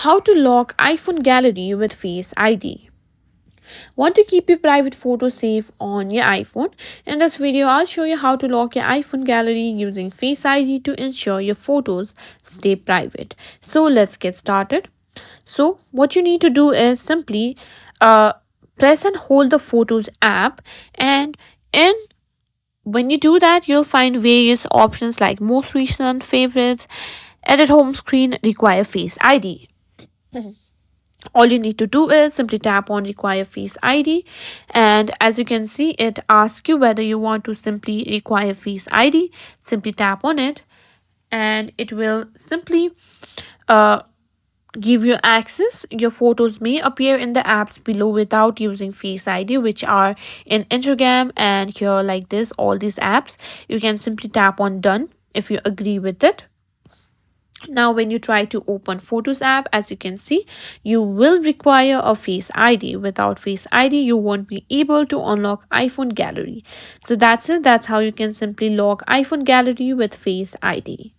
How to lock iPhone gallery with Face ID. Want to keep your private photos safe on your iPhone? In this video, I'll show you how to lock your iPhone gallery using Face ID to ensure your photos stay private. So let's get started. So what you need to do is simply uh, press and hold the Photos app, and in when you do that, you'll find various options like most recent, favorites, edit home screen, require Face ID. All you need to do is simply tap on require face id, and as you can see, it asks you whether you want to simply require face id. Simply tap on it and it will simply uh, give you access. Your photos may appear in the apps below without using face id, which are in Instagram and here like this, all these apps. You can simply tap on done if you agree with it. Now when you try to open Photos app, as you can see, you will require a Face ID. Without Face ID, you won't be able to unlock iPhone gallery. So that's it. That's how you can simply lock iPhone gallery with Face ID.